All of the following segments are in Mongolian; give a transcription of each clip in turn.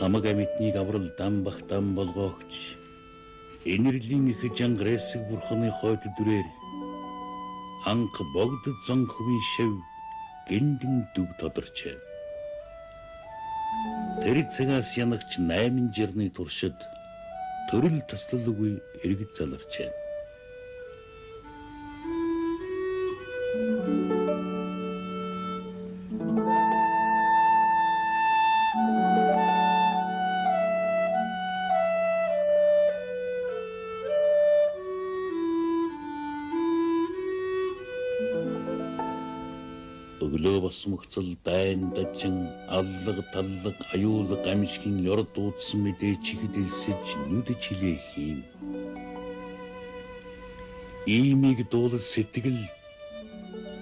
хамаг амьтныг авралдан бахтан болгоогч энерлийн их жангрэсэг бурханы хойд дүрээр анх богд зонхвын шив гиндэн дүг тодорчээ. Тэр цагаас янагч 8 жирны туршид төрөл таслалгүй эргэж заларчээ. Өглөө босмогцол дайн дажин аллаг таллаг аюулаг амжигын ёрд дуудсан мэдээ чихэд элсэж нүд чилээ хийм. Иймийг дуулал сэтгэл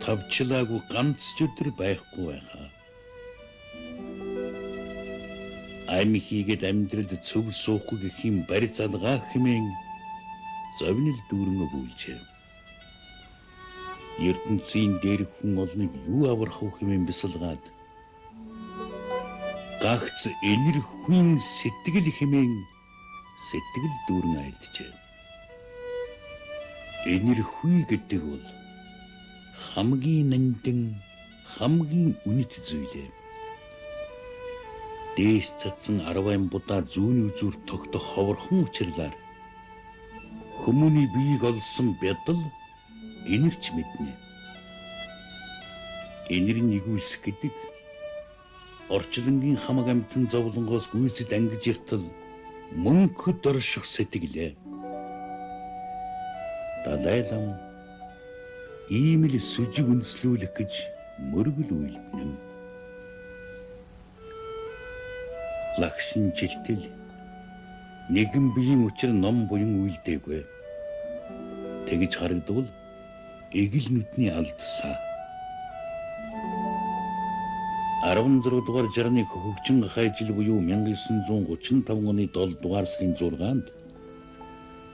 тавчлаагүй ганц ч өдөр байхгүй байхаа. Ами хийгээд амьдралд цөв суухгүй гэх юм барь залгаа хэмээн зовнил дүүрэн өгүүлжээ. ертөнцийн дээр хүн олныг юу аврах вэ хэмээн бясалгаад гагц энерхүйн сэтгэл хэмээн сэтгэл дүүрэн айлджээ. Энерхүй гэдэг бол хамгийн нандин хамгийн үнэт зүйлээ. Дээс цацсан 10 будаа зүүн үзүүр тогтох ховорхон учирлаар хүмүүний биеийг олсон бядал энерч мэднэ. Энерийн нэгүсэх гэдэг орчлонгийн хамаг амьтан зовлонгоос гүйцэд ангиж иртэл мөнхөд орших сэтгэлээ. Далай лам ийм л сүжиг үндэслүүлэх гэж мөргөл үйлдэнэ. Лагшин жилтэл нэгэн биеийн учир ном буян үйлдээгүй. Тэгж харагдвал эгэл нүдний алдсаа. 16 дугаар жарны хөгжин хайжил буюу 1935 оны 7 дугаар сарын 6-нд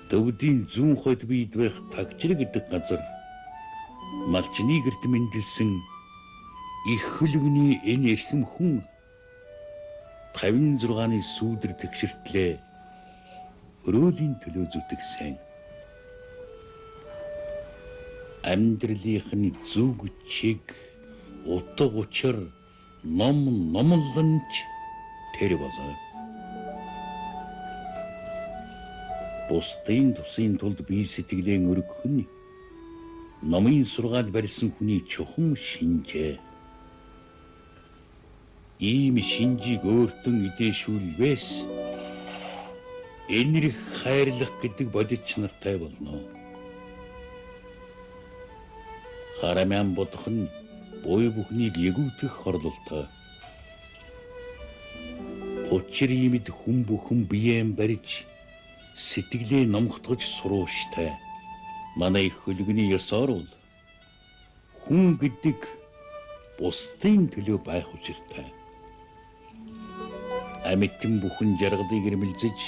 Төвдийн зүүн хойд биед байх Тагчир гэдэг газар малчны гэрт мэндэлсэн их хөлөгний энэ эрхэм хүн 56-ны сүүдэр тэгшэртлээ өрөөлийн төлөө зүтгэсэн. Амьдралынхны зүг чиг утга учир номлонч тэр болоо. Бусдын тусын тулд бие сэтгэлээ өргөх нь номын сургаал барьсан хүний чухам шинжээ. Ийм шинжийг өөртөө эдээшүүлвээс энерх хайрлах гэдэг бодит чанартай болно. Харамян бодох нь буй бүхнийг эгүүтгэх хорлолтой. Учир иймд хүн бүхэн биеэм барьж сэтгэлээ номготгож сурууштай. Манай их хөлөгний ёсоор бол хүн гэдэг бусдын төлөө байх учиртай. Амьтан бүхэн жаргалыг ирмэлзэж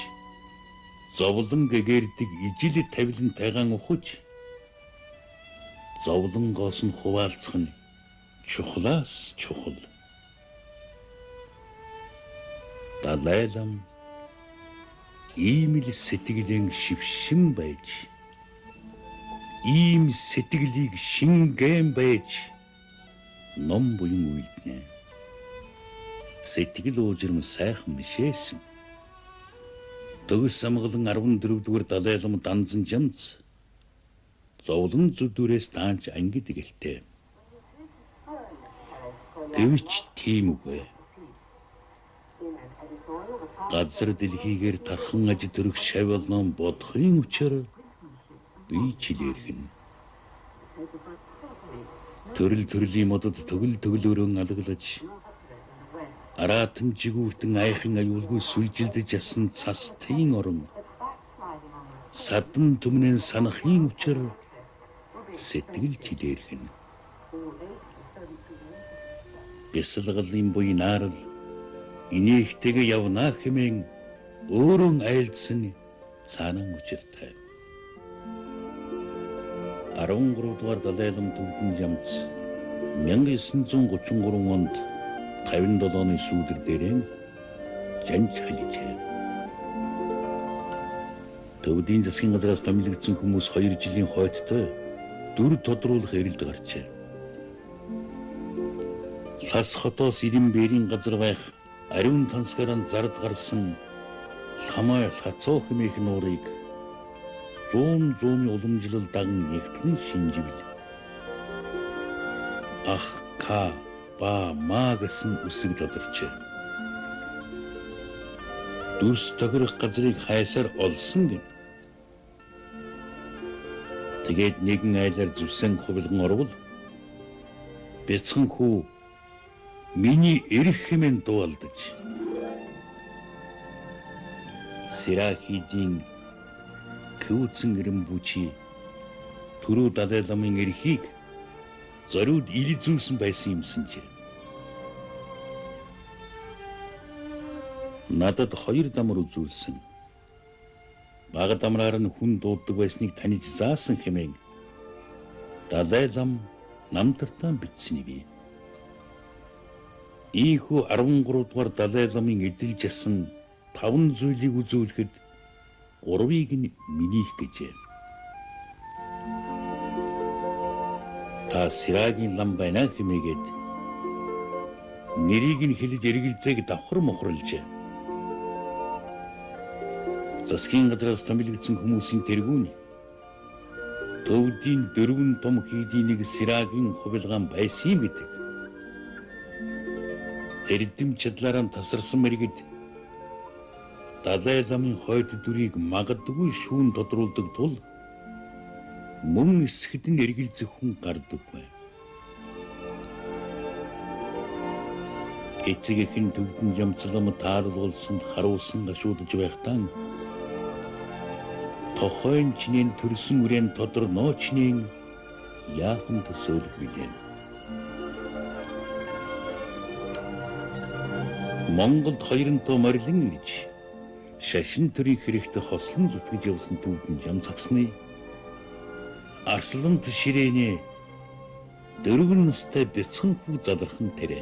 зовлон гэгэрдэг ижил тавилан тайгаан ухаж зовлонгоос нь хуваалцах нь чухлаас чухал. Далай лам ийм л сэтгэлийн шившин байж ийм сэтгэлийг шингэн байж ном буян үйлдэнэ. Сэтгэл уужирм сайхан мишээсэн. Төгс самгалан 14 дугаар далай лам данзан жамц зовлон зүдүрээс таанч ангид гэлтэй. Гэвч тийм үгүй. Газар дэлхийгээр тархан аж төрөх шавьлон бодохын учир би чилэрхэн. Төрөл төрлийн модод төгөл төглөөрөн алглаж аратан жигүүртэн айхын аюулгүй сүлжилдэж ясан цастын орон садан түмнэн санахын учир сэтгэл чилэрхэн. Бясалгалын буй наарал инээхтэйгээ явна хэмээн өөрөн айлдсан цаанан учиртай. 13 дугаар далай лам төвдөн жамц 1933 онд 57-ны сүүдэр дээрээ жанж халижээ. Төвдийн засгийн газраас томилогдсон хүмүүс 2 жилийн хойттой дүр тодруулах эрэлд гарчээ. Лас хотоос 90 бэрийн газар байх ариун тансгаран зард гарсан хамаа лацоо хэмээх нуурыг 100 уламжлал даган нэгтгэн шинживэл ах ка ба ма гэсэн үсэг додорчээ. Дүрс тохирох газрыг хайсаар олсон гин. Тэгээд нэгэн айлаар зүвсэн хувилган орвол бяцхан хүү миний эрх хэмээн дуулдаж Сирахидийн күүцэн гэрэн бүчи түрүү Далай ламын эрхийг зориуд илизүүлсэн байсан юмсанжээ. Надад 2 дамар үзүүлсэн. Бага дамраар нь хүн дууддаг байсныг таньж заасан хэмээн Далай лам намтартаа бичсэн бий. Ийхүү 13 дугаар Далай ламын эдэлж асан 5 зүйлийг үзүүлэхэд 3-ыг нь минийх гэжээ. Та Сирагийн лам байна хэмээгээд нэрийг нь хэлж эргэлзээг давхар мохорлжээ. Засгийн газраас томилогдсон хүмүүсийн тэргүүн төвдийн 4 том хийдийн нэг Сирагийн хувилгаан байсан юм гэдэг. Эрдэм чадлаараа тасарсан мэргэд Далай ламын хойд дүрийг магадгүй шүүн тодруулдаг тул мөн эсгэд нь эргэлзэх хүн гардаггүй. Эцэг эхэн төвдөн жамцлам таалуулсанд харуулсан гашуудж байхдаа тохойн чинийн төрсөн үрэн тодор ноочнын яахан төсөөлөх билээ. Монголд 2 морилон ирж шашин төрийн хэрэгтэй хослон зүтгэж явсан төвдөн жам цагсны Арслант ширээний 4 настай бяцхан хүү залархан тэрэ.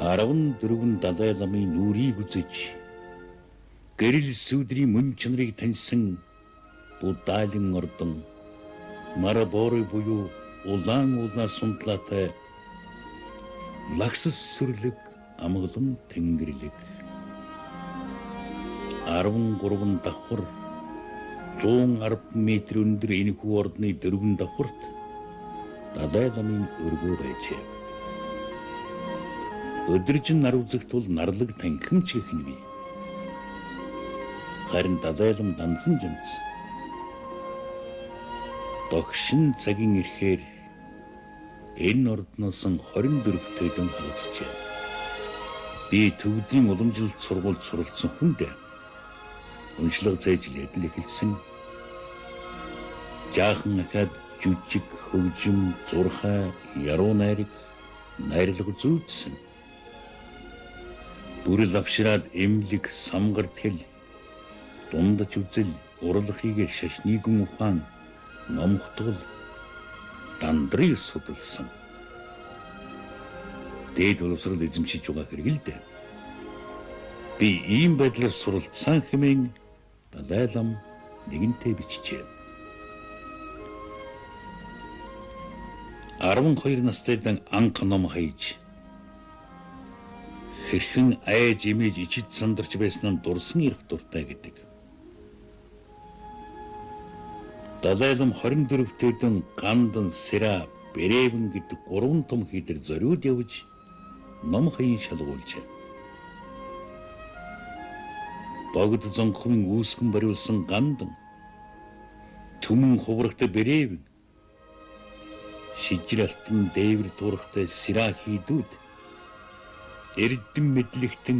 14 Далай ламын нүрийг үзэж гэрэл сүдрийн мөн чанарыг таньсан Будайлын ордон Мараборы буюу улаан сундлаатай лагсас сүрлэг амгалан тэнгэрлэг 13 давхар 110 метр өндөр энэхүү ордны 4 давхарт Далай ламын өргөө байжээ. Өдөржин нар үзэгт бол нарлаг танхимч гэх нь бий. Харин Далай лам дансан жамц догшин цагийн ирэхээр энэ ордноос 24 төдөн харцжээ. Би төвдийн уламжлалт сургуульд суралцсан хүнд уншлага зээжлээд л эхэлсэн. Жаахан ахад жүжиг хөгжим зурхай яруу найраг найрлага зүйдсэн. Бүрэл авшираад эмлэг самгар тэл дундаж үзэл уралхыг шашнигэн ухаан номхтгол дандрыг судалсан. Дээд боловсрал эзэмшиж байгаа хэрэг л дээ. Би ийм байдлаар суралцсан хэмээн Далай лам нэгэнтээ бичжээ. 12 настай дан анх ном хайж хэрхэн айж имэж ичид сандарч байснаа дурсан ирэх дуртай гэдэг. Далай лам 24 төдөн гандан Сира Бэревэн гэдэг 3 том хийдэр зориуд явж ном хаян шалгуулжээ. Богд зонхмын үүсгэн бариулсан гандан түмэн хуврагтай Бэревэн шижир алтан дээвэр туурахтай Сирахидүүд эрдэм мэдлэгтэн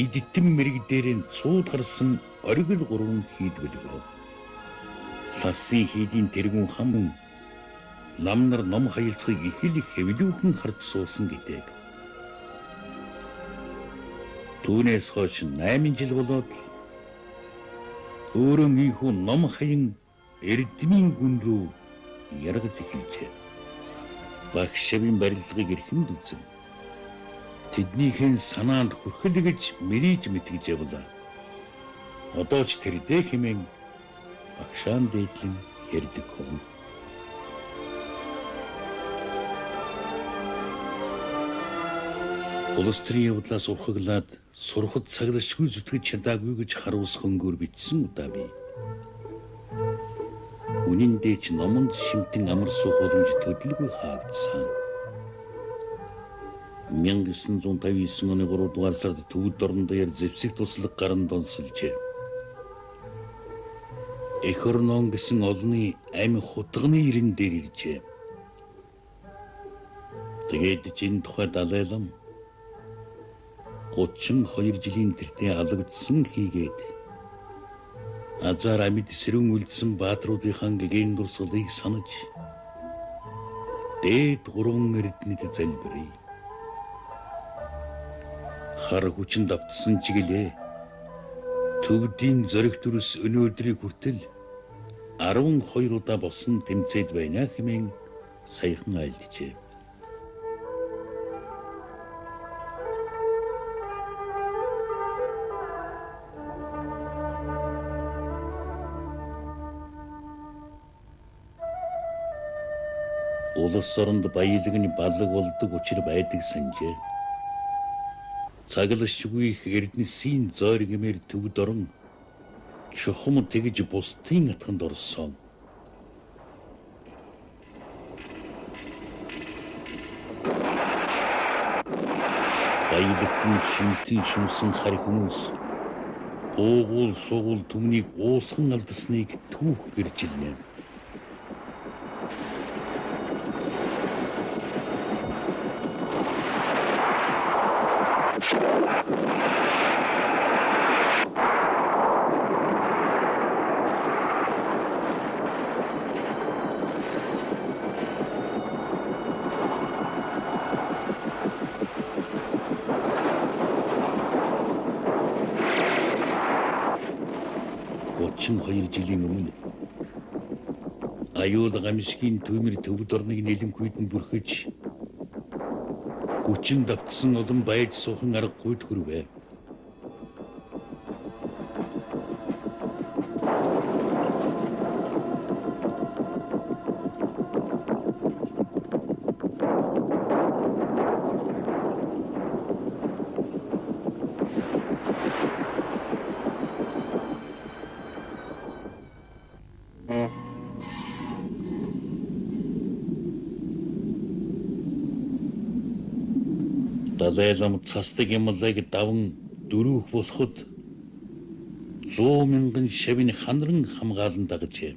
идтэн мэрэгдэрийн цууд гарсан оргил 3 хийд бэлгөө. Ласын хийдийн тэргүүн хаман ламнар ном хаялцахыг их хэвлүүхэн харж суусан гэдэг. Түүнээс хойш 8 жил болоод өөрөө ийхүү ном хаян эрдмийн гүн рүү яргаж эхэлжээ. Багшийн барилгыг эрхэнд үзэн тэднийхэн санаанд хүрхэл гэж мэрийж мэтгэж явлаа. Одоо ч тэр дэ хэмээн багшаан дээдлэн ярьдаг хүн. Улс төрийн явдлаас урхаглаад сурахад цаглашгүй зүтгэж чадаагүй гэж харуулс хөнгөөр бичсэн удаа бий. Үнэн дээр ч номонд шимтэн амар суух боломж төдөлгүй хаагдсан. 1959 оны 3 дугаар сард Төвөд орон даяар зэвсэг туслаг гаран донсолжээ. Эх орнон гэсэн олны амь хутганы ирэн дээр иржээ. Тэгээд энэ тухай Далай-лам 32 жилийн тэртээ алагдсан хийгээд азар амьд сэрүүн үлдсэн баатруудынхаа гэгээн дурсгалыг санаж дээд гурван эрдэнэт залбирая. Хар хүчин давтсан чиглээ төвдийн зориг дүрс өнөөдрийг хүртэл 12 удаа босон тэмцээд байна хэмээн саяхан айлджээ. Улс оронд баялаг нь баллаг болдог учир байдаг санжээ. Цаглашгүй их эрдэнэсийн зооргимэр Төвд орон чухам тэгж бусдын атганд орсон. Баялагт нь шимтэн шүнсэн хар хүмүүс уугуул сугуул түмнийг уусхан алдасныг түүх гэржилнэ. Хоёр жилийн өмнө аюул гамшигын төмөр Төвд орныг нэлэнхүйд нь бүрхэж хүчин давтсан олон байж суухан аргагүй төрвэ. Далай-лам цастаг ямлыг даван дөрөөх болоход 100 мянган шавны ханаран хамгаалан дагжээ.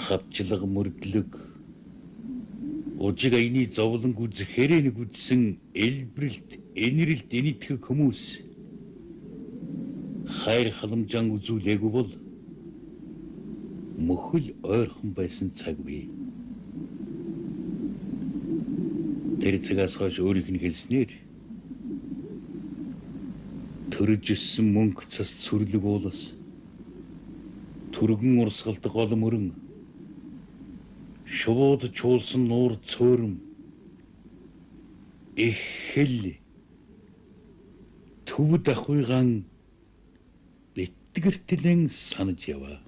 Хавчлаг мөрдлөг ужиг аяны зовлон гүз хэрэг гүзсэн элбэрэлт энэрэлт энэтхэг хүмүүс хайр халамжаан үзүүлээгүй бол мөхөл ойрхон байсан цаг бий. Тэр цагаас хойш өөрийнх нь хэлснээр төрөж өссөн мөнгө цас сүрлэг уулас түргэн урсгалдаг гол мөрөн шууд чуулсан нуур цөөрөм эхэл Төвд ахуйгаан битгэртлэн санаж яваа.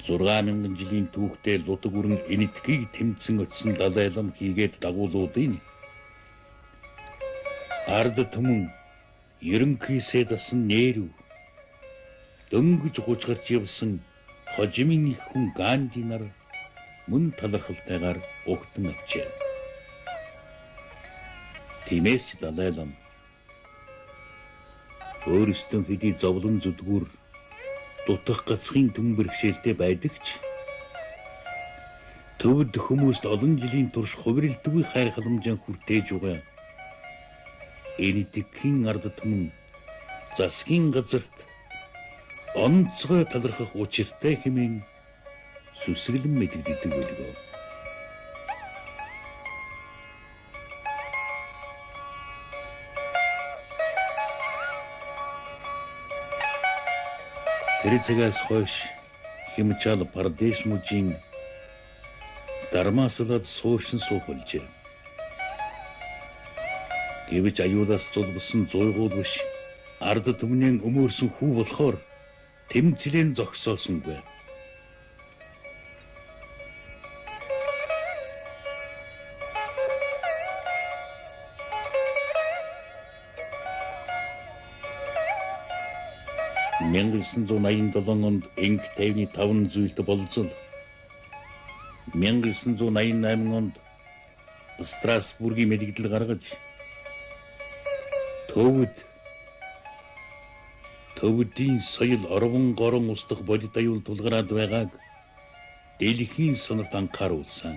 Зургаан жилийн түүхтэй лудаг үрэн энэтхийг тэмцэн очсон Далай-лам хийгээд дагуулуудын ард түмэн ерөнхийсээ дасан нээрв дөнгөж гужгарч явсан хожимын их хүн Ганди нар мөн талархалтайгаар угтан авчээ. Тиймээс ч Далай-лам өөрөөсөө хэдий зовлон зүдгүүр дутах гацхын түн бэрхшээлтэй байдаг ч Төвд хүмүүст олон жилийн турш хувиралдаггүй хайр халамжаан хүртээж байгаа. Энэтхэгийн ард түмэн засгийн газарт онцгой талархах учиртай хэмээн сүсгэлэн мэдэгддэг байлгүй. Тэр цагаас хойш Химчал Пардеш мужийн дармааслаад суушин суух болжээ. Гэвч аюулаас зулбсан зуйгууд биш ард түмнийн өмөрсөн хүү болохоор тэмцлэн зогсоосонгүй. Мянган 987 онд Инк тайвны 5 зүйлд болцол. 1988 онд Страсбургийн мэдэгдэл гаргаж төвөдийн соёл орвон горон устдах бодит аюул тулгараад байгааг дэлхийн сонорт анхааруулсан.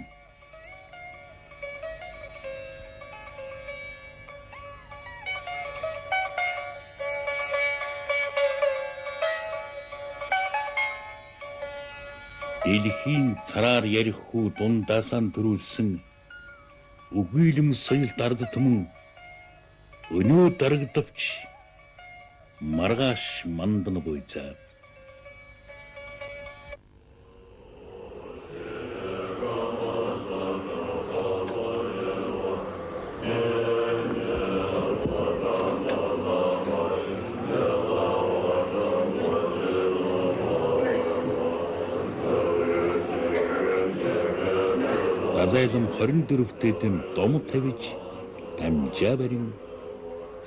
Дэлхийн цараар ярих хүү дундаасаа төрүүлсэн үгүйлэм соёл дард түмэн өнөө дарагдавч маргааш мандан буйцаа. Далайлам 24-т дом тавиж дамжаа барин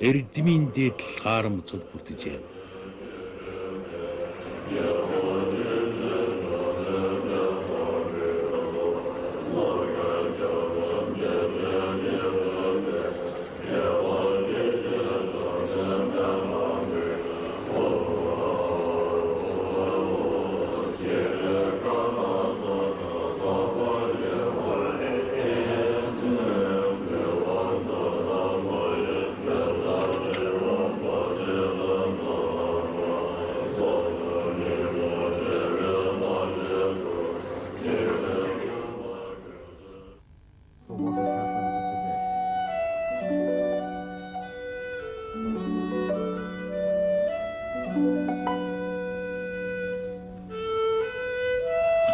эрдмийн дээд харамцад бүртжээ.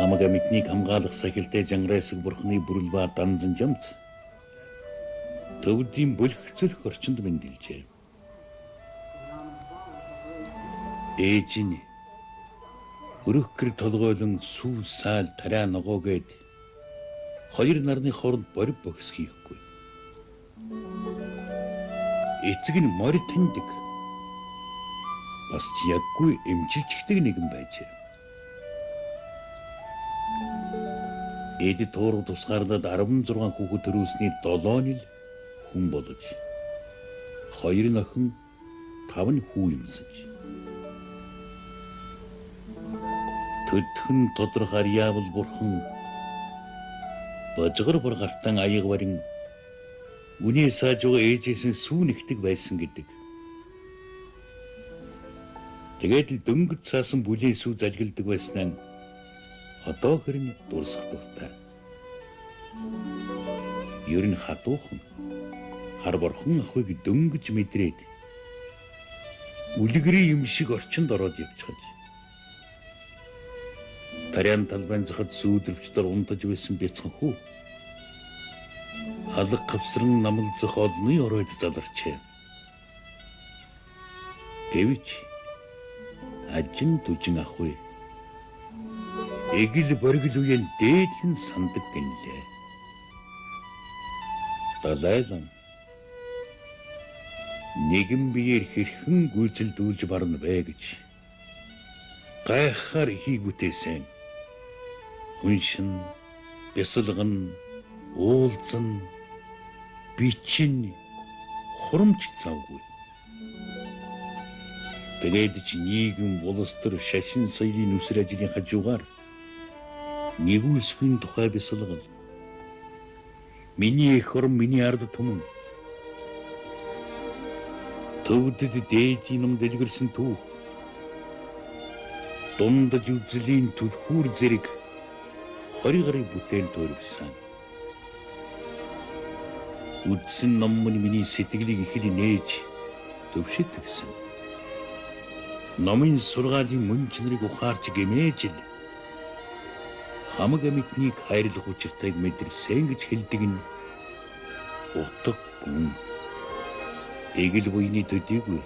Хамага мэднийг хамгаалах сахилтай жанграйсаг бурхны бүрэл ба данзан жамц төвдийн бүлгцэлх орчинд мэндэлжээ. Ээжин өрөхгөр толгойлон сүү саал тараа ногоогөөд хоёр нарны хооронд борив бохис хийхгүй. Эцэг нь морь таньдаг. Бас яггүй эмчилчдэг нэгэн байжээ. Эд туурга тусгаарлаад 16 хүүхэд төрүүлсний 7 ил хүн болж 2 охин 5 хүү юмсаж. Төдхөн тодорхой яавал бурхан божгор бургартан аяг барин үнээ саажгаа ээжээс сүү нэгдэг байсан гэдэг. Тэгээд л дөнгөж цаасан бүлээ сүү залгилдаг байснаа одоо хэрэг дурсах дуртай. Ер нь хатуухан хар борхон ахыг дөнгөж мэдрээд үлгэрийн юм шиг орчинд ороод явчихаж. Тарян талбайн захад сүйдрвчдэр унтаж байсан бяцхан хүү. Алга гавсран намалзах олны оройд заларчээ. Гэвч ажин түжин ахуй эгэл боргил үеэн дээдлэн сандаг гинлээ. Далайлан нэгэн биеэр хэрхэн гүйцэлдүүлж барна бэ гэж гайхаар ихийг бүтээсэн. Хүншин, бясалган, уулзан, бичин, хурамч завгүй. Тэгээд ч нийгэм улс төр шашин соёлын нүсэр ажлын хажуугаар нэгүсгийн тухай бясалгал. Миний эх орон, миний ард түмэн. Төвдөд дээдийн ном дэлгэрсэн түүх. Дундаж үзлийн түлхүүр зэрэг 20 гаруй бүтээл төрөвсөн. Үдсэн ном нь миний сэтгэлийг их л нээж төвшөд тгсэн. Номын сургаалын мөн чанарыг ухаарч гэмээж л хамаг амьтныг хайрлах учиртайг мэдэрсэн гэж хэлдэг нь утга гүн. Эгэл буйны төдийгүй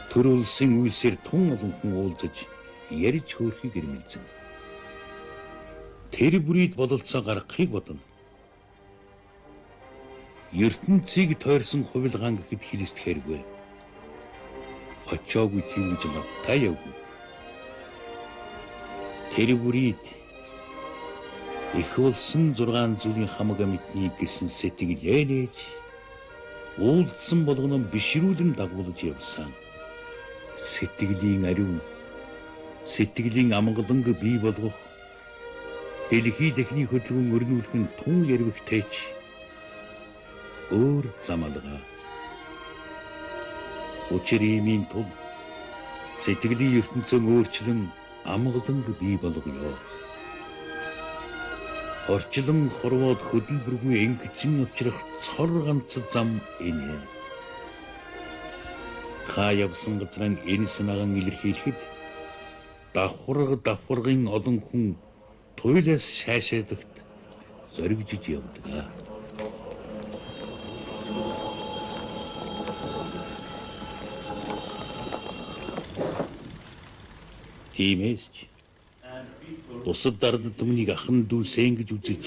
төр улсын үйлсээр тун олон хүн уулзаж ярьж хөөрхийг ирмэлзэн. Тэр бүрийд бололцоо гаргахыг бодно. ертөнцийг тойрсон хувилгаан гэхэд Христ хэрвээ очоогүй тийм гэж та явгүй. Тэр бүрийд их болсон 6 зүйлийн хамаг амьтныг гэсэн сэтгэл нээж уулдсан болгоно бишрүүлэн дагуулж явсан. Сэтгэлийн ариун, сэтгэлийн амгаланг бий болгох, дэлхий техник хөдөлгөөн өрнүүлэх нь тун ярвигтэйч өөр зам алгаа. Учирын тул сэтгэлийн ертөнцийн өөрчлөн амгаланг бий болгоё. Орчлон хорвоод хөдөлбөргүй ингэжин авчрах цор ганц зам энэ. Хаявсан газрын энэ санаагаан илэрхийлэхэд давхаргын олон хүн туйлаас шаашаадагт зоригжиж явдаг. Тиймээс ч бусад дардал түмнийг ахан дүүсэн гэж үзэж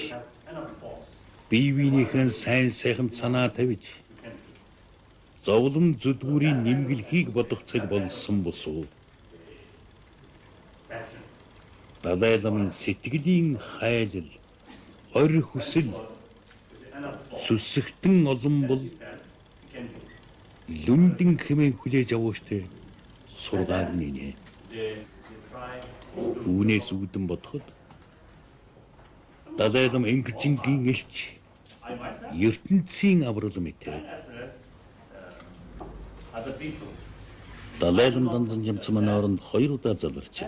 бие биенийхэн сайн сайханд санаа тавьж зовлон зүдгүүрийн нэмгэлхийг бодох цаг болсон босуу. Далай ламын сэтгэлийн хайлал, ори хүсэл, сүсэгтэн олон бол лүндэн хэмээн хүлээж авууштай сургаал нэ. Үүнээс үүдэн бодоход далай лам ингэжингийн элч ертөнцийн аврал мэт. Далай лам дандан жамц манааранд 2 удаа заларч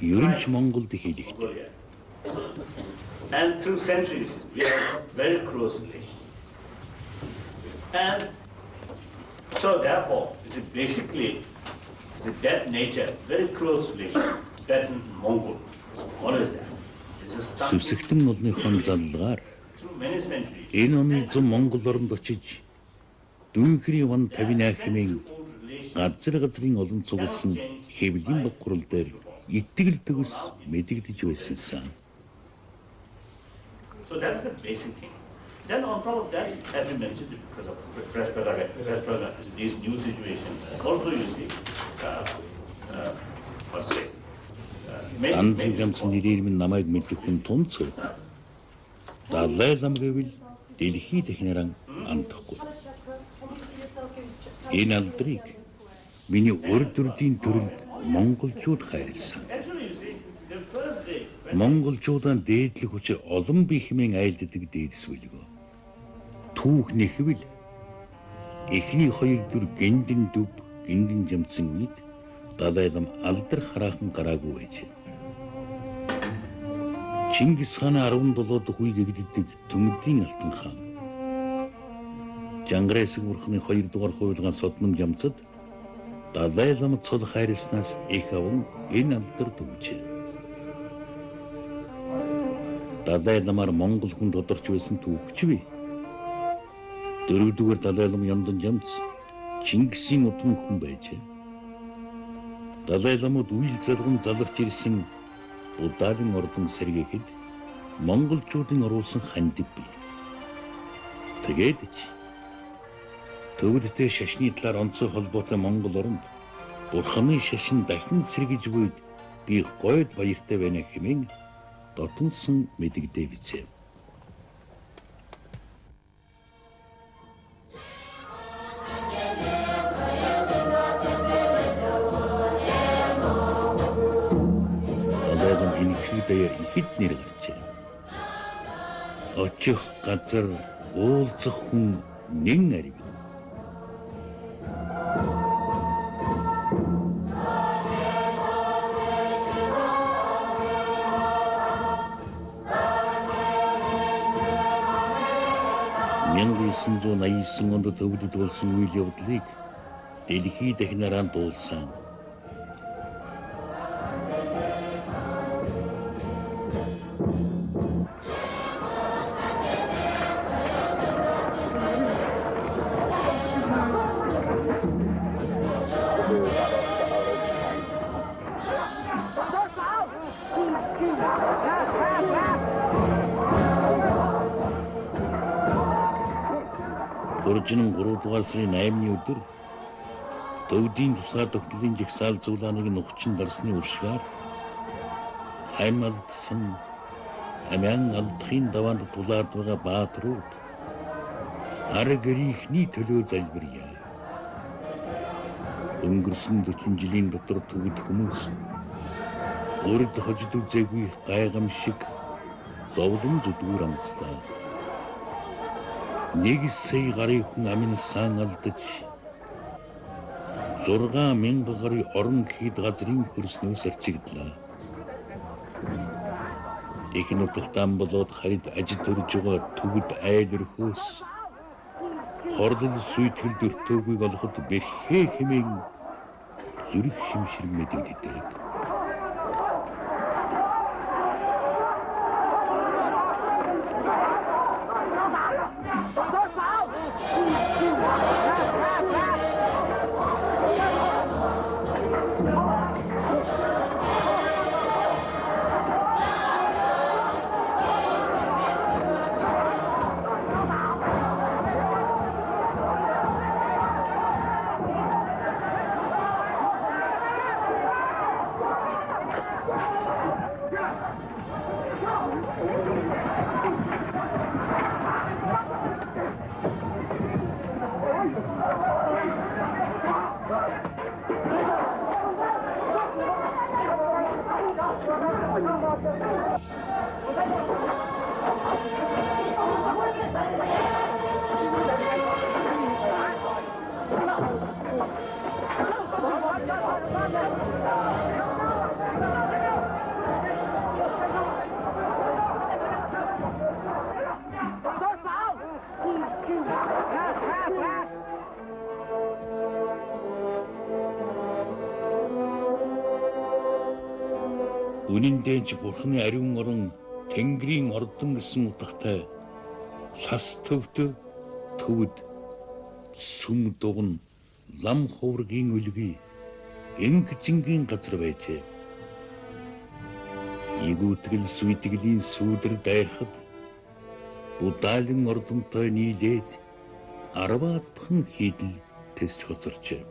ерөнч Монголд хэлэхдээ. And through centuries we are very close relation. And so therefore it's basically that nature, very close relation, that in Mongol is always there. Сүсэгтэн олныхон залгаар энэ оны зам Монгол оронд очиж дүүнхрийн ван 58 хэмээн газрын олон цугласан хэвлийн баг гурал дээр итгэл төгс мэдэгдэж байсан сан. So that's the basic thing. Then on top of that, as we mentioned, because of restaurant, this new situation, also you see, what's it? Данзан жамцны нэрийн намайг мэдэх хүн тунцэг. Далай лам гэвэл дэлхий технаран амтахгүй. Энэ алдрыг миний урд дүрдийн төрөлд монголчууд хайрлсан. Монголчуудын дээдлэх хүч олон бие хэмээн айлддаг дээдсвэлгөө. Түүх нэхвэл эхний 2 дүр гиндэн дүв, гиндэн жамцсан үед далай лам алдар хараахан гараагүй байж. Чингис хаан 17 дахь үе гэгддэг Төмөдийн алтан хаан. Жангэрээсэг бурхны 2 дугаар хувилгаан содном жамцад далай лам цол хайрласнаас их аван энэ алдар дүүжээ. Далай ламаар Монгол хүн тодорч байсан түүхч бий. 4-р далай лам Яндан жамц Чингисийн удмын хүн байжээ. Далай ламууд үйл залган заларч ирсэн Удаалын ордон сэргээхэд монголчуудын оруулсан хандив бий. Тэгээд ч төвөдтэй шашны талаар онцгой холбоотой Монгол оронд бурханы шашин дахин сэргэж буйд би гойд баяртай байна хэмээн дотонсон мэдэгдээ бизээ. Далайдан энэхий даяар ихэд нэр гарчээ. Очих газар уулзах хүн нэн нарив. Мянга 989 онд төвдөд болсон үйл явдлыг дэлхий дахинараа дуулсан. Хуржин 3 дугаар сарын 8-ны өдөр Төвдийн тусгаар тогтнолын жагсаал зулааныг нухчин дарсны уршгаар аймалдсан амян алдахын даваанд тулаад байгаа баатрууд арга гэрийнхний төлөө залбирья. Өнгөрсөн 40 жилийн дотор төгөд хүмүүс өөрөд хожид үзээгүй гайхамшиг зовлон зүдгүүр амслаа. 1 сая гарын хүн амнасаан алдаж 6,000 гарын орон гэхэд газрын хөрснөөс арчигдлаа. Их нутагтан болоод харид ажид төрж байгаа төгөд айл өрхөөс хорлол сүйтгэл дөртөөгийг олоход бэрхээ хэмээн зүрх шимшир мэдэгддэг. Үнэн дэнч бурхны ариун орон Тэнгэрийн ордон гэсэн утгатай лас төвд төвд сүм дугн лам хувргийн өлгий энгжингийн газар байжээ. Игүүтгэл сүйтгэлийн сүүдэр дайрахад Будайлан ордонтой нийлээд 10-ан хийдэл тэсч хоцорчээ.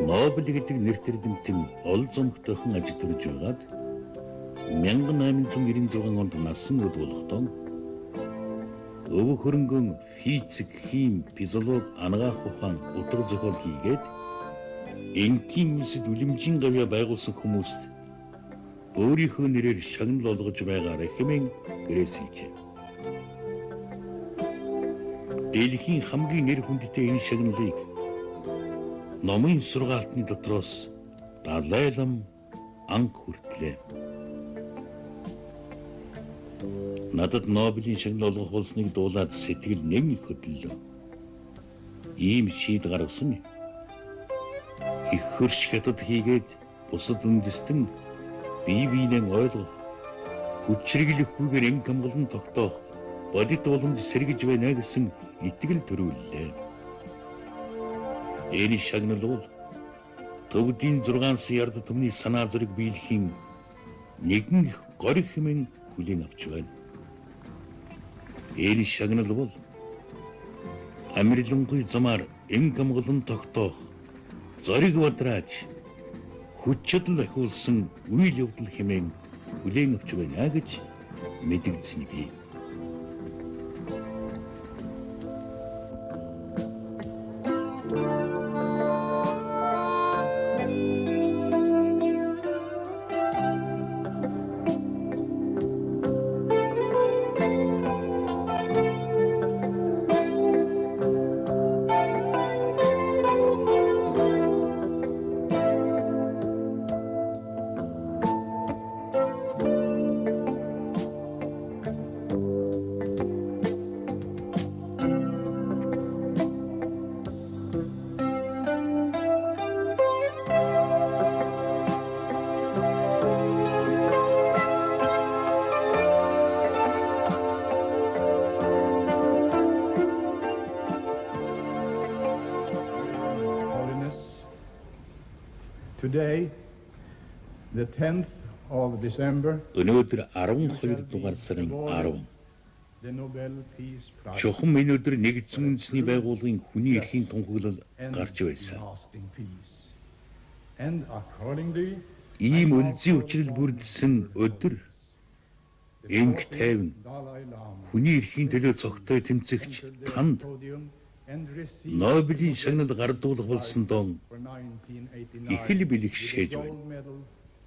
Нобель гэдэг нэрээр дэмтэн ол зомгтойхон ажиллаж байгаад 1896 онд насан өд болохдоо өв хөрөнгөн физик, хим, физиологи анагаах ухаан утга зохиол хийгээд энгийн үсэд үлэмжийн гавья байгуулсан хүмүүст өөрийнхөө нэрээр шагнал олгож байгаарай хэмээн гэрээсэлжээ. Дэлхийн хамгийн нэр хүндтэй энэ шагналыг номын сургаалтны дотроос Далай лам анх хүртлээ. Надад Нобелийн шагнал олгох болсныг дуулаад сэтгэл нэг хөдлөлөө. Ийм шийд гаргасан. Их хөрш хятад хийгээд бусад үндэстэн бие биенээ ойлгох, хүчрэлэхгүйгээр эн хамгаалан тогтоох бодит боломж сэргэж байна гэсэн итгэл төрүүллээ. Энэ шагнал бол төвдийн 6 сая ярд түмний санаа зэрэг биелэхийн нэгэн их горь хэмээн хүлээн авч байна. Энэ шагнал бол амирлангүй замаар эн хамгаалан тогтоох, зориг бадрааж, хүч чадал ахиулсан үйл явдал хэмээн хүлээн авч байна гэж мэдэгдсэн бий. Today, the 10th of December, Өнөөдөр 12 дугаар сарын 10. the Nobel Peace Prize Чухам энэ өдөр нэгдсэн үндэсний байгууллагын хүний эрхийн тунхаглал гарч байсан. lasting peace. And accordingly, Ийм үлзий учрал бүрдсэн өдөр энх тайван Dalai Lama хүний эрхийн төлөө цогтой тэмцэгч танд podium and received Нобелийн шагнал гардуулах болсон доо for 1989 их л бэлгшээж байна. gold medal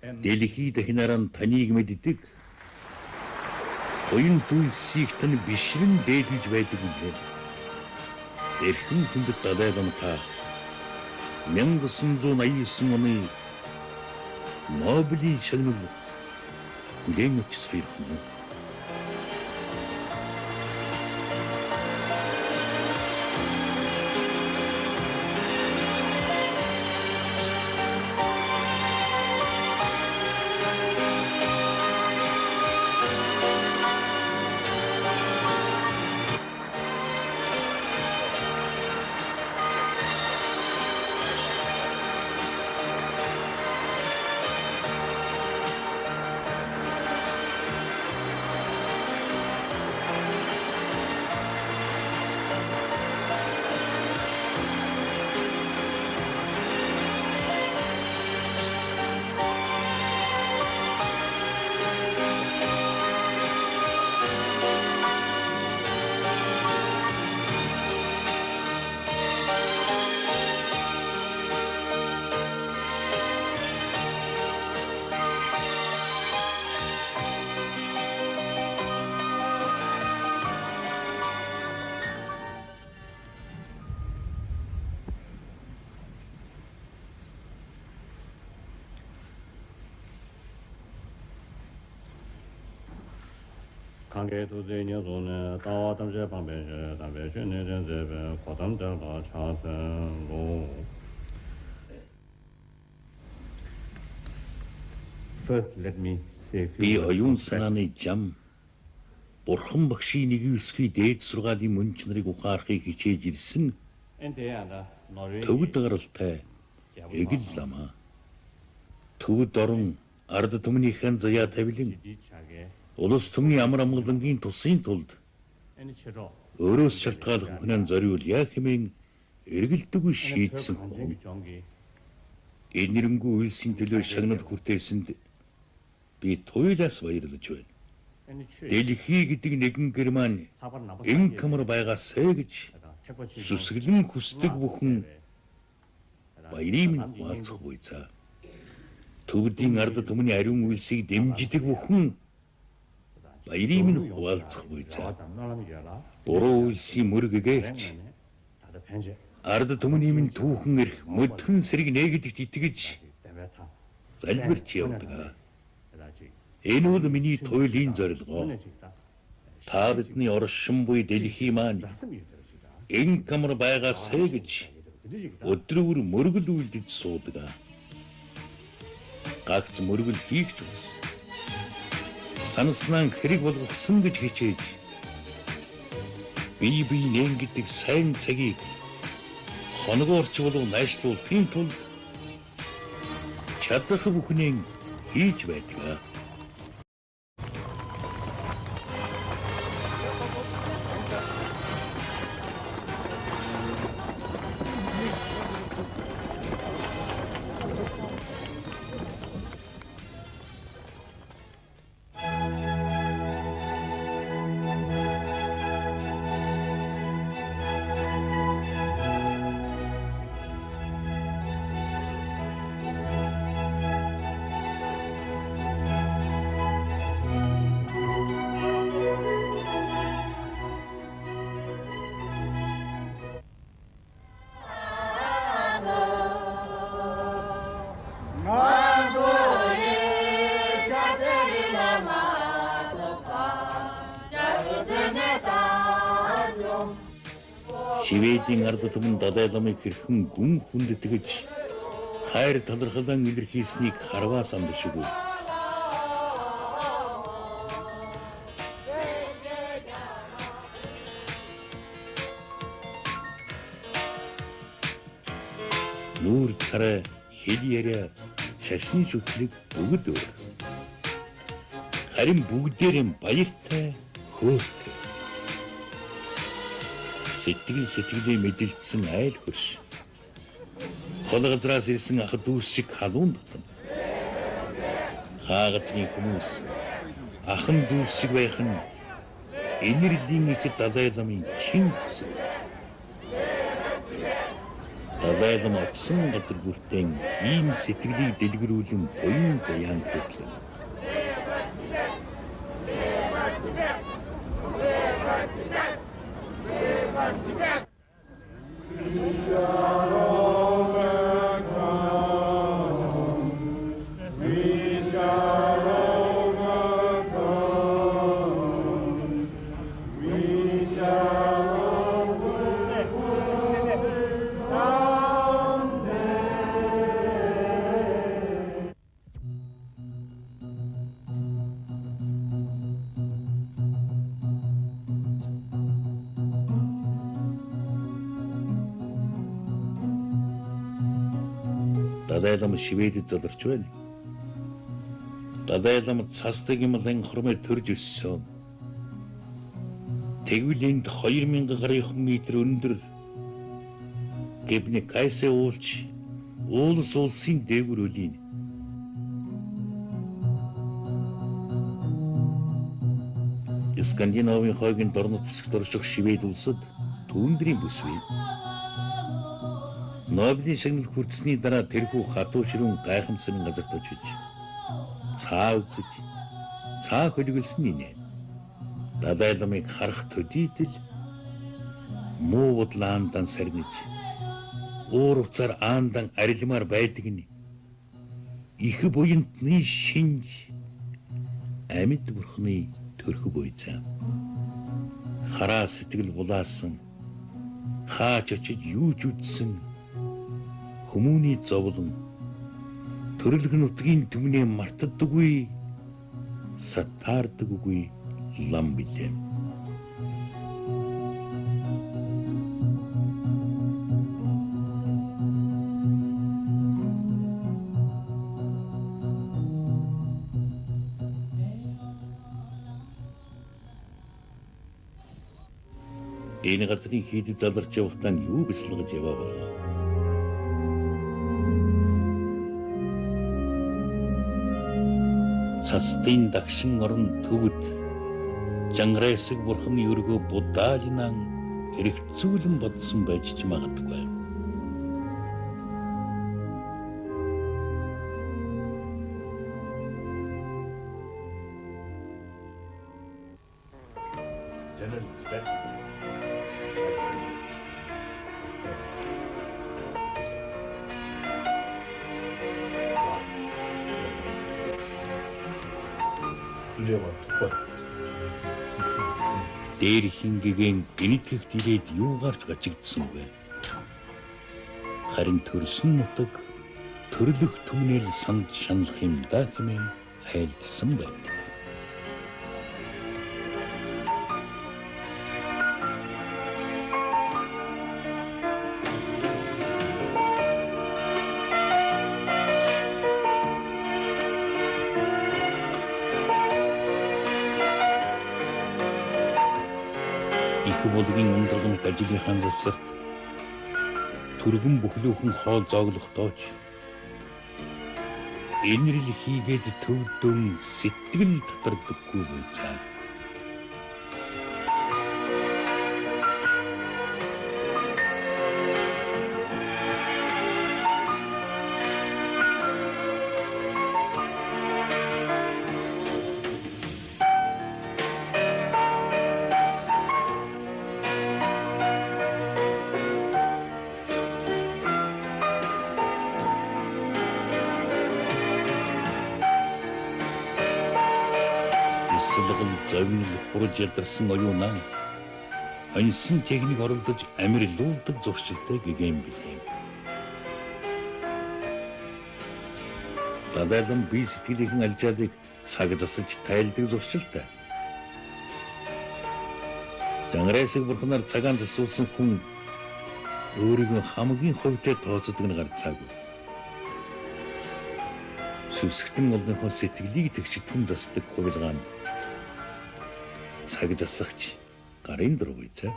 and Дэлхийд дахинараа таныг мэддэг. Оюун туйлсыг тань бишрэн дээдлж байдаг юм. Эрхэм хүндэт Далай лам та 1989 оны Нобелийн шагнал хүлээн авч сойрхон юм. 관계 도저히 녀존에 다와 담제 방배제 담배제 내전제배 고담자가 차선로 First let me say a few Би words оюун of санааны жам Бурхан багшийн нэг үсгийн дээд сургаалын мөн чанарыг ухаарахыг хичээж ирсэн and they are the Norwegian төвд гаралтай эгэл лама. Төвд орон ард түмнийхэн заяа тавилан 지지차게 улс түмний амар амгалангийн тусын тулд and chiro өөрөөс шалтгаалах хүнэн зориулъя хэмээн эргэлдэггүй шийдсэн хүн. 정기 Энэрэнгүй үйлсийн төлөө шагнал хүртээсэнд би туйлаас баярлаж байна. Дэлхий гэдэг нэгэн герман инкамар байгаасэ гэж сүсгэлэн хүсдэг бүхэн баярын минь хуваалцах буй за. Төвдийн ард түмний ариун үйлсийг дэмждэг бүхэн баярын минь хуваалцах буй за. Буруу үйлсийн мөргөгөөч ард түмний минь түүхэн ирэх мөдхөн сэрэг нээгдэж итгэж залбирч явдаг. Энэ бол миний туйлын зорилго. Та бидний оршин буй дэлхий маань инкамар байгаасэ гэж өдрөөр мөргөл үйлдэж суудаг. Гагц мөргөл хийгч бас санаснаа хэрэг болгосон гэж хичээж бие биенээ гэдэг сайн цагийг хоногоорч болов найшлуулахын тулд чадах бүхнийг хийж байдаг. Шведийн ард түмэн Далай ламыг хэрхэн гүн хүндэтгэж хайр талархлан илэрхийлсэнийг харваа сандшгүй. Нүүр царай, хэл яриа, шашин шүтлэг бүгд өөр. Харин бүгдээрээ баяртай, хөөртэй. Сэтгэлээ мэдэлдсэн айл хөрш. Хол газраас ирсэн ах дүүс шиг халуун дотно. Хаагацгийн хүмүүс ахан дүүс шиг байх нь энерлийн их Далай ламын чин хүсэл. Далай лам очсон газар бүртэн ийм сэтгэлийг дэлгэрүүлэн буян заяанд хөтлөв. Далай лам Шведэд заларч байна. Далай лам цасдаг юмлан хормой төрж өссөн. Тэгвэл энд 2000 гаруй метр өндөр Кебнекайсе уулч уулс улсын дээгүр өлийн. Скандинавын хойгийн дорнод хэсэгт орших Швед улсад түүндрийн бүс бий. Нобелийн шагнал хүртсэний дараа тэрхүү хатуу ширүүн гайхамшигт газарт очиж цаа үзэж цаа хөлгөлсөн нэ. Далай ламыг харах төдийдл муу бодлаандан сарниж уур уцаар аандан арилмаар байдаг нь их буянтны шинж амьд бурхны төрх буйцаа. Хараа сэтгэл булаасан хаач очиж юу ч үдсэн хүмүүний зовлон төрөлх нутгийн түмнээ мартдаггүй сатаардаггүй лам билээ. Энэ газрын хийдэд заларч явахдаа юу бэлсэлгэж яваа болов. цастын дагшин орон төвд Жанграйсаг бурхны өргөө Буддаалинан эргэцүүлэн бодсон байж ч магадгүй. General Tibetan. Дээр хингэгийн гинтгэхт ирээд юу гарч гачигдсангүй. Харин төрсөн нутаг төрлөх түмнэл санд шаналх юм да хэмээн айлдсан байдаг. Их болгын ундрагнт ажлынхаа завсарт түргэн бүхлөөхөн хоол зооглохдооч энэрл хийгээд төвдөн сэтгэл татардаггүй байцаа. Эсэлгэл зовнил хурж ядарсан оюунаа оньсон техник оролдож амирлуулдаг зуршилтай гэгэм билээ. Далайлан бие сэтгэлийнхэн алжаадыг цаг засаж тайлдаг зуршилтай. Жанграйсаг бурхнаар цагаан засуулсан хүн өөрийгөө хамгийн хувьтай тооцдог нь гарцаагүй. Сүсгтэн олныхоо сэтгэлийг тэгшидхэн засдаг хувилгаанд цаг засагч гарын дург үйцээ.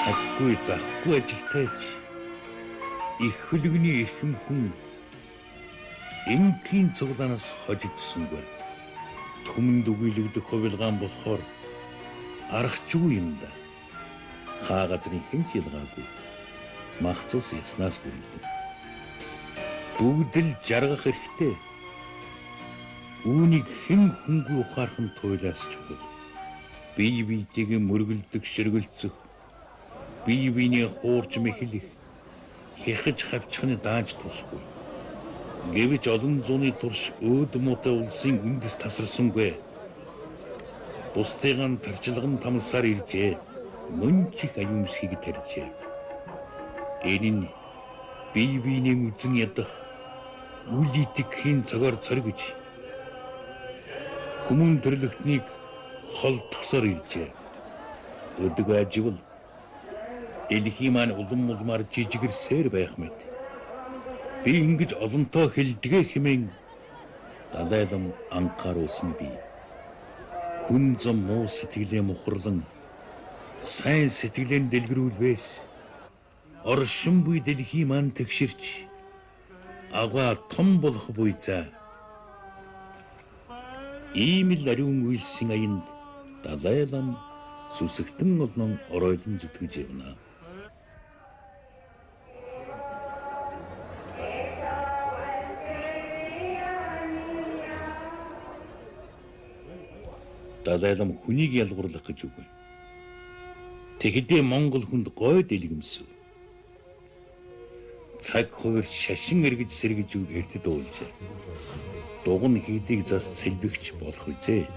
Цаггүй захгүй ажилтайч их хөлөгний эрхэм хүн энгийн цуглаанаас хожидсангүй. Түмэнд үгийлэгдэх хувилгаан болохоор аргачлгүй юм да. Хаа газрын хэн ч ялгаагүй. Махцус яснаас бүрэлдэн. Бүгд л жаргах хэрэгтэй. Үүнийг хэн хүнгүй ухаархан туйлаас чухал. Бие биетэйгээ мөргөлдөг ширгэлцэх. Бие биений хуурж мэхлэх. Хяхаж хавчихны дааж тусгүй. Гэвч олон зууны турш өөд муутай улсын үндэс тасарсангүй. Бусдыгаан тарчилган тамсаар иржээ. Мөн чих аюумсхийг тарьжээ. Энэ нь бие биений үзэн ядах үл итгэхийн цагаар цоргиж хүмүүн төрлөختнийг холдохсоор иржээ. Өдөг аживал дэлхий маань улам улмаар жижигэрсээр байх мэт. Би ингэж олонтоо хэлдэгэ хэмээн Далайлан анхааруулсан би. Хүн зам муу сэтгэлээ мухарлан сайн сэтгэлэн дэлгэрүүлвэс. Оршин буй дэлхий маань тэгшэрч ага том болох буйцаа. Ийм л ариун үйлсийн аянд Далайлан сүсэгтэн олон оройлон зүтгэж явна. Далайлам хүнийг ялгуурлах гэж үгүй. Тэгэхдээ Монгол хүнд гой дэлгэмсв. Цаг хувир шашин эргэж сэргэж эрдэд уулжээ. Дуган хийдийг зас сэлбэгч болох үзээ.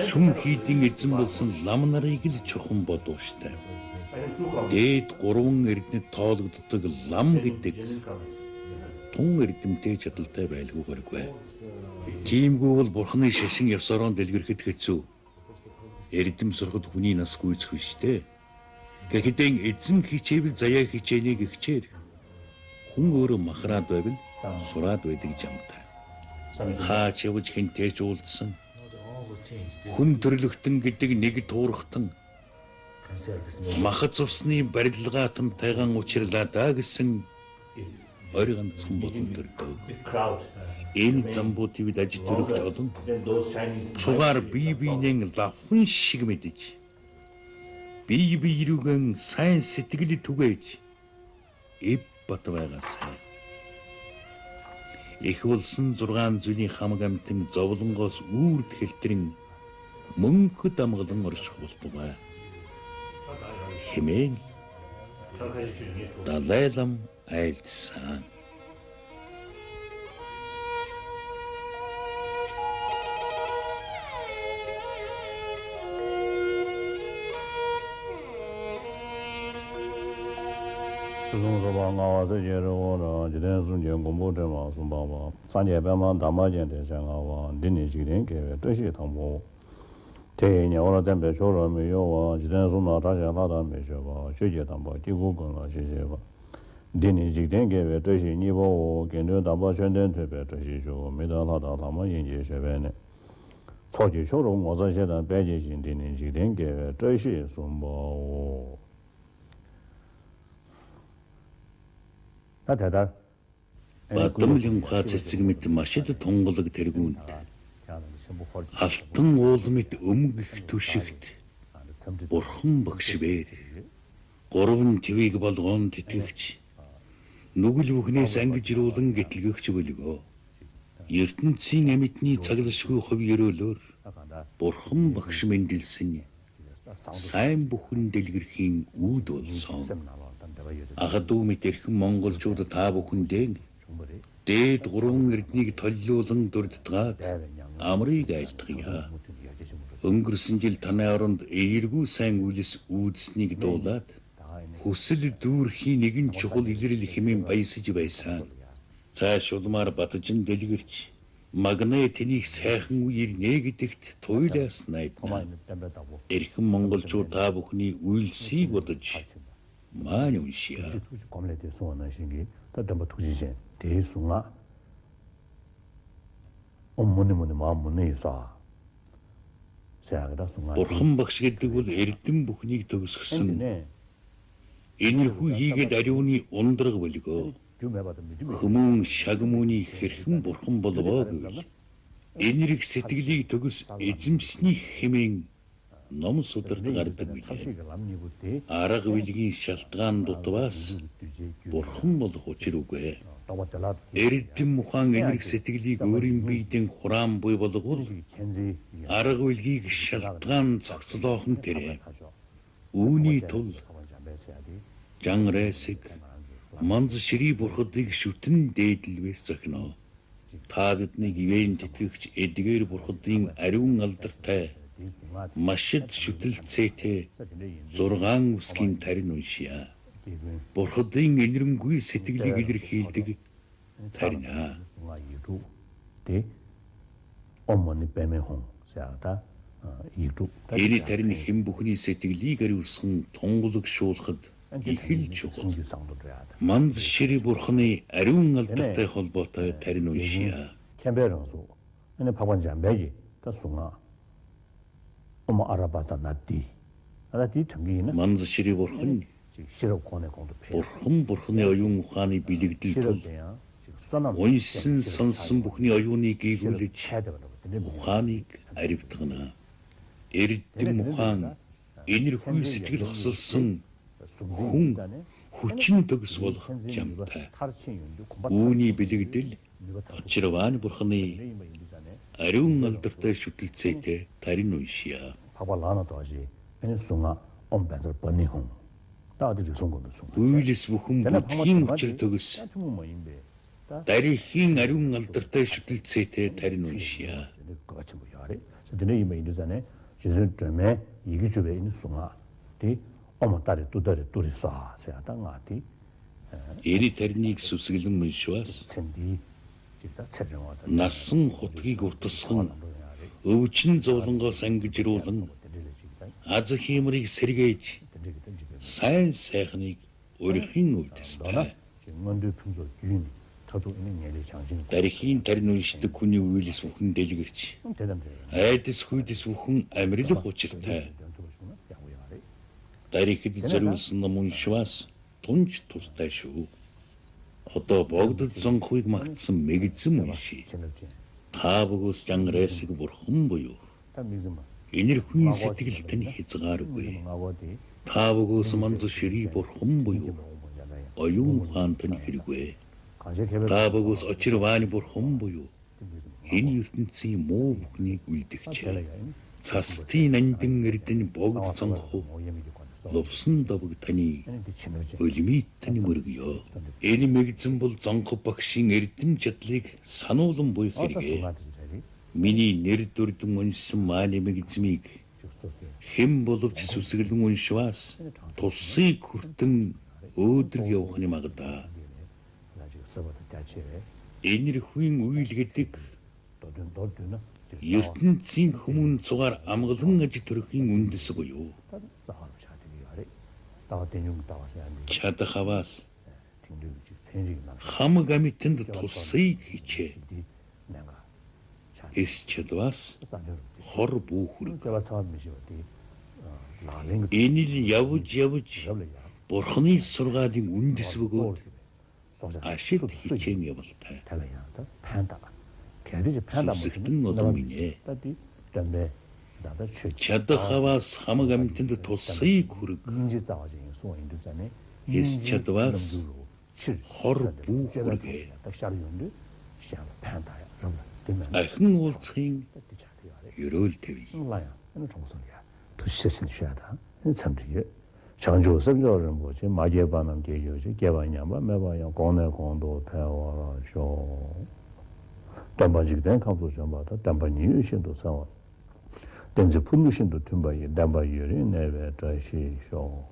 Сүм хийдийн эзэн болсон лам нарыг л чухам бодууштай. Дээд 3 эрдэнэт тоологддог лам гэдэг тун эрдэмтэй чадaltaй байлгүйгээргүй. Тиймгүй бол бурхны шашин ёсорон дэлгэрхэд хэцүү. Эрдэм сурахад хүний нас гүйцэх биш дээ. Гэхдээ эзэн хичээвэл заяа хичээнэ гихчээр хүн өөрөө махраад байвал сураад байдаг жамтай. Хаач явж хинтээч уулдсан. Хүн төрлөختөн гэдэг нэг туурхтан махад цусны барилгаатан тайган учирлаа даа гэсэн оригон цан бодон төрдөг. Энэ замбууд ивд аж төрөгч олон цугаар бие биенэн лавхан шиг мэдэж бие биерүүгэн сайн сэтгэл түгээж эв бат байгаасай. Их болсон 6 зүйлийн хамаг амтэн зовлонгоос үрд хэлтрэн мөнхөд амгалан орших болтугай. Хэмээн Далайлам айлдсан. Бадамлын цэцэг мэт машид тунгалаг тэргүүнд алтан уул мэт өмгөх түшигт бурхан багш бээр 3 твийг болгоон тэтгэгч нүгэл бүхнээс ангижруулан гэтлгэгч бөлгөө ертөнцийн амьтны цаглашгүй хувь ерөөлөөр бурхан багш мэндэлсэн сайн бүхэн дэлгэрхийн үүд болсон. Ахадуу мэдэрхэн монголчууд та бүхэндээ дээд 3 эрднийг толлиулан дурддгаад амрыг айлтгая. Өнгөрсөн жил танай оронд эергүй сайн үлс үүдснийг дуулаад хүсэл дүүрхийн нэгэн чухал илрэл хэмээн баясаж байсан. Цааш улмаар батжин дэлгэрч магнай тэнийг сайхан үернэ гэдэгт туйлаас найдна. Эрхэм монголчууд та бүхний үйлсийг бодож 많이 운시야. 검례대 소원한 신기 다담바 투지신 대수가 엄문이문이 마음문이 있어. 세아가 수가 бурхан багш гэдэг бол эрдэм бүхнийг төгсгсөн. Энэрхүү хийгээд ариуны ундраг болгоо. Хүмүүн шагмууны хэрхэн бурхан болвоо гэвэл энэрх сэтгэлийг төгс эзэмсний хэмээн ном сударт гардаг билээ. Арга билгийн шалтгаан дутваас бурхан болох учир үгүй. Эрдэм мухан энэрх сэтгэлийг өөрийн биедэн хураан буй болгол арга билгийг шалтгаан цогцлоохон тэрэ. Үүний тул Жанрэсэг манз шири бурхадыг шүтэн дээдлвээс зохино. Та биднийг ивэн тэтгэгч эдгээр бурхадын ариун алдартай машид шүтэлцээтэй 6 үсгийн тарин уншия. Бурхадын энэрэнгүй сэтгэлийг илэрхийлдэг тарина. Энэ тарин хэм бүхний сэтгэлийг ариусган тунгалагшуулахад их л чухал. Манз шири бурханы ариун алдартай холбоотой тарин уншия. энэ 박원장 매기 떴송아 어머 알아봐서 나디 나디 참기는 Манз шири бурхан 싫어 고네 공도 бурханы оюун ухааны бэлэгдэл тул уншсан сонсон бүхний оюуныг гүйгүүлж ухааныг аривтгана. Эрдэм ухаан энэрхүү сэтгэл хосолсон хүн хүчин төгс болох жамтай. Үүний бэлэгдэл очирвааны бурханы 아리운 알들때 슈틸체테 다린 운시야. 파발라나도 하지. 아니 송아 엄반절 번니홍. 다들 송고는 송. 우일리스 부흥 부팅 uchirtogis. 뭐 임베. 다리хийн 아리운 알들때 슈틸체테 다린 운시야. 같이 뭐 야래. 저들이 이메 이르잖아요. 지수 점에 이기 주에 있는 송아. 디 어머 딸이 두달이 둘이 쏴. 세야당아디. 에리 다리닉 수스길은 문시와스. 챈디 집다 체정하다. 낯선 호트기 곱트스흥 өвчин зовлонгоо сангижруулан аз хиймрийг сэргээж сайн сайхныг өөрхийн өвдөстэй. 증문도 품소 유인 저도 있는 예리 장신. Дархийн тарин уншдаг хүний үйлс бүхэн дэлгэрч 대담제. айдас хүйдэс бүхэн амьдрал учиртай. Дарихид зориулсан ном уншваас тунч тустай шүү. Одоо богдод зонхыг магтсан мэгзэм унши. Та бүгөөс жангрэсиг бурхан буюу. Энэрхүйн сэтгэл тань хязгааргүй. Та бүгөөс манз ширий бурхан буюу. Оюун ухаан тань хэрэггүй. Та бүгөөс очир вааны бурхан буюу. Энэ ертөнцийн муу бүхнийг үлдэгчээ. Цастын нандин эрдэн богд зонхоо. Ловсон давг таны өлмит таны мөргөё. Энэ мэгзэн бол зонхо багшийн эрдэм чадлыг сануулсан буй хэрэгэ. Миний нэр дүрдэн уншсан мааны мэгзмийг хэн боловч сүсгэлэн уншваас тусыг хүртэн өөдрөг явахны магадаа. Энэрхүйн үйл гэдэг ертөнцийн хүмүүн цугаар амгалан аж төрхийн үндэс буюу чадхаваас хамаг амитэнд тусыг хичээ. Эс чадваас хор бүхүрэг. Энил явж бурхны сургаалын үндэс бөгөөд ашид хичээн явалтай. Сүсэгтэн олон минь. чадхаваас хамаг амтнд тусыг хүрэг. Эс чадваас хор бүхүрэг. Ахин уулзахын ерөөл тавь. 투시스는 쉬하다. 참 되게 장조섭 저런 뭐지 마제반은 계요지 개반이야마 매반이야 공내 공도 배워라 쇼 담바직된 감소 좀 받아 담바니 유신도 상와 덴지 분루신도 tum바이 담바이리 내외 다시 쇼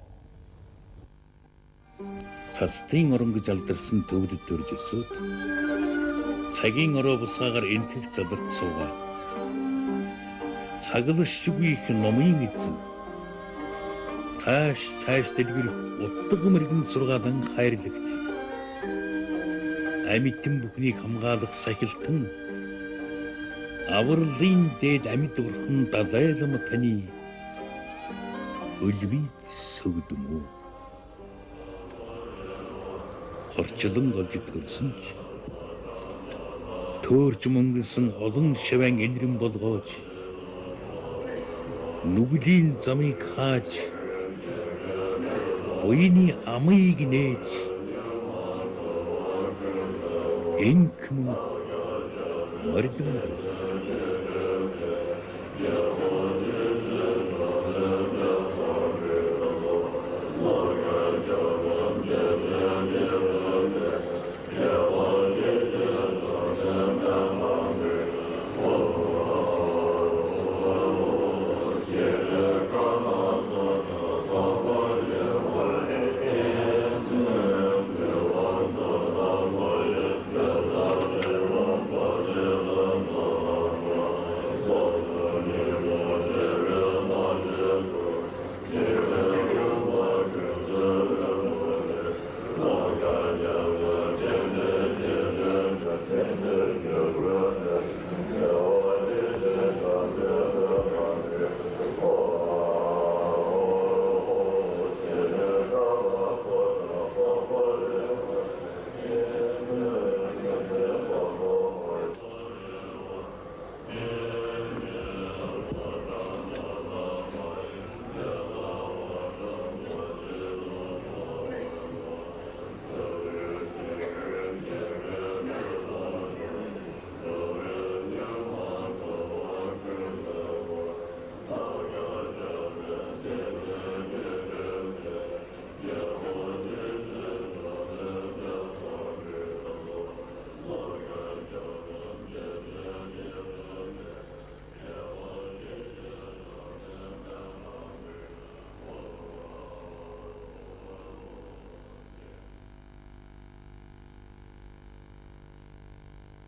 Цастын оронг залдарсан төвдөд төрж өсөд цагийн ороо бусгаагаар энтэх залдарч суугаа. Цаглшгүй их номын эзэн. Цааш дэлгэрэх утга мэрэгэн сургаалan хайрлагч. Амьтэн бүхнийг хамгаалах сахилтан. Авралын дээд амьд бурхан далайлам таны өлвийд сөгдөмөө. Орчлон олж төрсөн ч төөрж мөнгөсөн олон шаван энэрэн болгоож нүглийн замыг хааж буйны амыг нээж энх мөнх морилон болтугай.